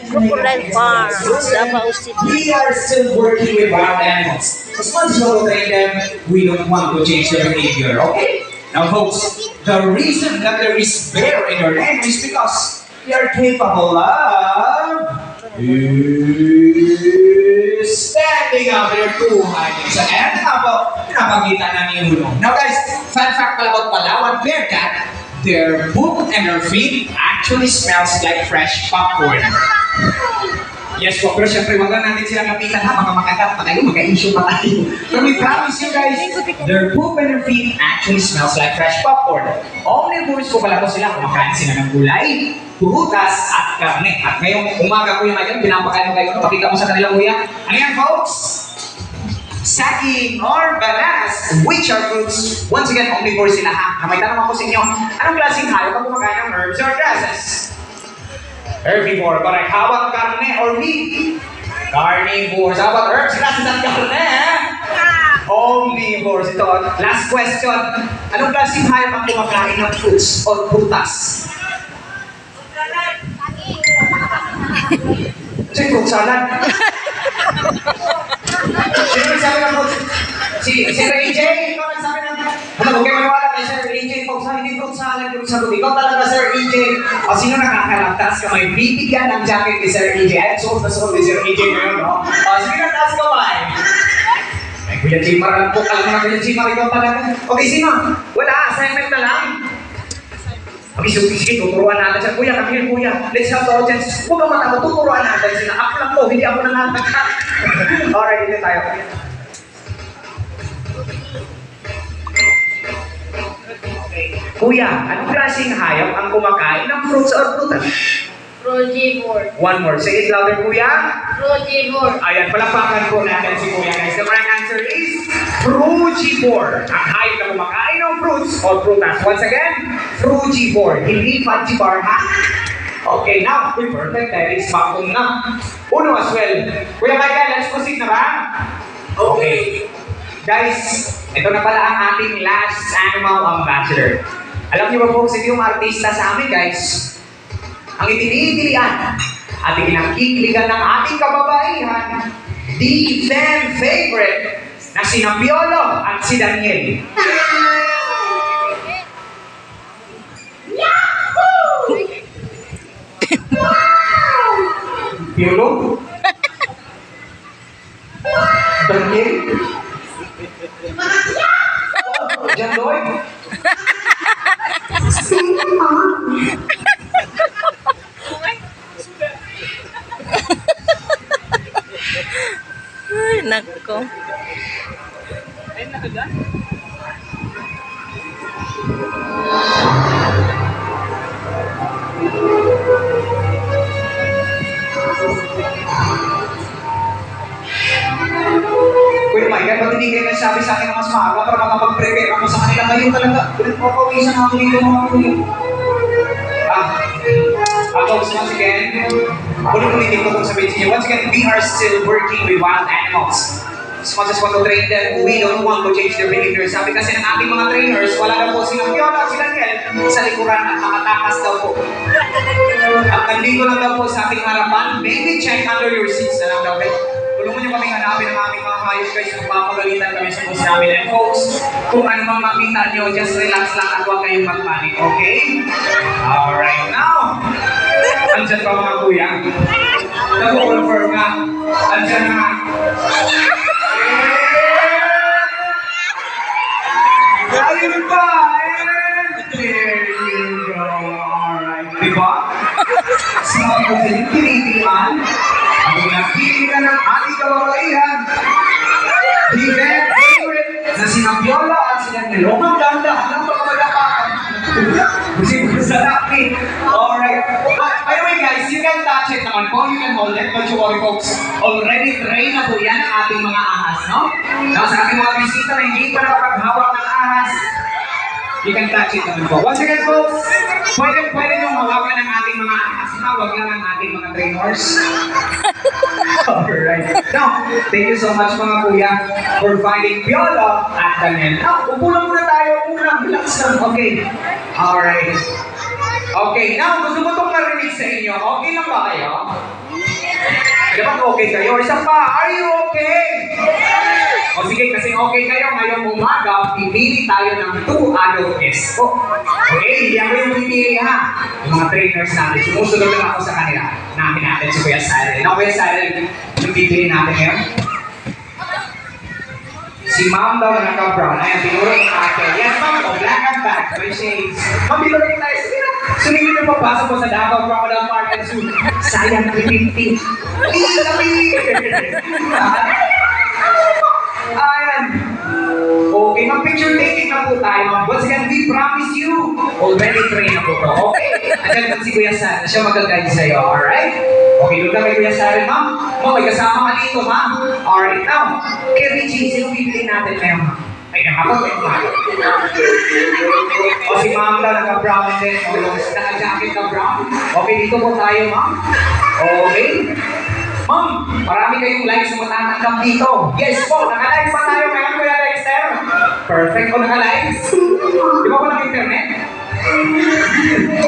Crocodile Farm, Davao City. We are still working with wild animals. As much as we train them, we don't want to change their behavior, okay? Now folks, the reason that there is bear in your land is because they are capable of standing up their two hands. And habang pinapagitan na ni Uno. Now guys, fun fact pala about Palawan Bearcat, their poop and their feet actually smells like fresh popcorn. Yes po, pero syempre wag lang natin silang lapitan ha, mga makagat pa tayo, magka-issue pa tayo. But we promise you guys, their poop and their feet actually smells like fresh popcorn. Omnivorous po pala po sila, kumakain sila ng gulay, prutas at karne. At ngayong umaga kuya ngayon, pinapakain mo kayo, pakita mo sa kanila kuya. Ano yan folks? Saging or bananas, which are fruits. Once again, omnivorous sila ha. May tanong ako sa inyo, anong klaseng hayop ang kumakain ng herbs or grasses? Herbivore, correct. How about carne or meat? Carnivores. How about herbs, grasses, at carne? Omnivores. Ito, last question. Anong klaseng hayop ang kumakain ng fruits or prutas? Kasi fruit salad. Sino nagsabi ng fruit? Si Sir AJ, ikaw nagsabi ng... Huwag kayo maniwala kay Sir AJ, folks, hindi fruit salad yung sagot. Ikaw talaga, Sir AJ. O sino nakakaragtas ka may bibigyan ng jacket ni Sir AJ? Ay, suot na suot ni Sir AJ ngayon, no? O, sige na, taas ka ba? Ay, Kuya Jimar lang po. Alam mo na, Kuya Jimar, ikaw talaga. Okay, sino? Wala, assignment na lang. Okay, so sige, tuturuan natin siya. Kuya, kami yun, kuya. Let's have the audience. Huwag kang matakot, tuturuan natin sila. Ako lang po, hindi ako nangatak. Alright, dito tayo. Kuya, anong klaseng hayop ang kumakain ng fruits or prutas? Frugivore. One more. Say it louder, kuya. Frugivore. Ayan, palakpakan po natin si kuya, guys. The correct answer is frugivore. Ang hayop na kumakain ng fruits or prutas. Once again, frugivore. Hindi fudgibar, ha? Okay, now, we perfect. That is vacuum na. Uno as well. Kuya Michael, let's proceed na ba? Okay. Guys, ito na pala ang ating last animal ambassador. Alam niyo ba po, hindi yung artista sa amin, guys. Ang itinitilian at ikinakikiligan ng ating kababaihan, the fan favorite na sina Piolo at si Daniel. Piolo? Daniel? Jan Lloyd? Ay, nako. Ay, nakagan? Kuya Michael, ba't hindi kayo nagsabi sa akin na mas maaga para makapag-prepare ako sa kanila ngayon talaga? Pinagpapawisan ako dito mga kuya. Folks, once again, ulit-ulitin ko kung sabihin sa inyo, once again, we are still working with wild animals. As much as want to train them, we don't want to change their behavior. Sabi kasi ng ating mga trainers, wala daw po silang Piolo at si Daniel sa likuran at makatakas daw po. At nandito lang daw po sa ating harapan, maybe check under your seats na lang daw. Tulungan niyo kami hanapin ang aming mga hayop guys kung papagalitan kami sa boss namin. And folks, kung ano mang makita niyo, just relax lang at huwag kayong magpanik, okay? Alright, now, andyan pa mga kuya? Nag-confirm nga. Andyan na nga. Ayun ba? And there you go. Alright. Diba? Sa mga kuya, tinitilian. Ang pinakikita ng ating kababaihan, the very favorite na sina Piolo at sina Nilomang Ganda, ang pagkamalakaan. Kasi masarapin. Alright. By the way guys, you can touch it naman po, you can hold it, don't you worry folks. Already trained na po yan ang ating mga ahas, no? Now sa ating mga bisita na hindi pa nakapaghawak ng ahas, you can touch it naman po. Once again folks, pwede nyo hawakan ng ating mga ahas, ha? Huwag lang ang ating mga trainers. Alright. Now, thank you so much mga kuya for finding Piolo at Daniel. Now, upo lang muna tayo. Relax lang. Okay. Alright. Okay, now gusto mo itong narinig sa inyo. Okay lang ba kayo? okay kayo. Isa pa, are you okay? O sige, kasi okay kayo ngayong umaga, pipili tayo ng 2 adult esco. Okay, hindi ako yung pipili ha. Yung mga trainers natin, sumusunod lang ako sa kanila. Namin natin si Kuya Cyril. Now, Kuya Cyril, yung pipili natin ngayon? Si Ma'am daw na naka-brown. Ayan, tinuro ng ate. Yes, Ma'am. O, black and black. May shades. Ma'am, tinuro ko tayo. Sige na. Sunigin yung pagpasok mo sa Davao Crocodile Park and Zoo. Sayang 350. Ayan. Okay, mag-picture taking na po tayo, ma'am. Once again, we promise you, already trained na po to. Okay? Andiyan po si Kuya San, siya mag-guide sa'yo, alright? Okay, doon kami Kuya San, ma'am. Ma'am, may kasama ka dito, ma'am. Alright, now, kay Richie, sino pipili natin ngayon, ma'am? Ay, ako, may kumalo. O si ma'am daw, naka-brown din. O, naka-jacket na brown. Okay, dito po tayo, ma'am. Okay? Ma'am, marami kayong likes na matatanggap dito. Yes po, naka-likes pa tayo ngayon, Kuya Dexter. Perfect po naka-likes. Di ba po ng internet?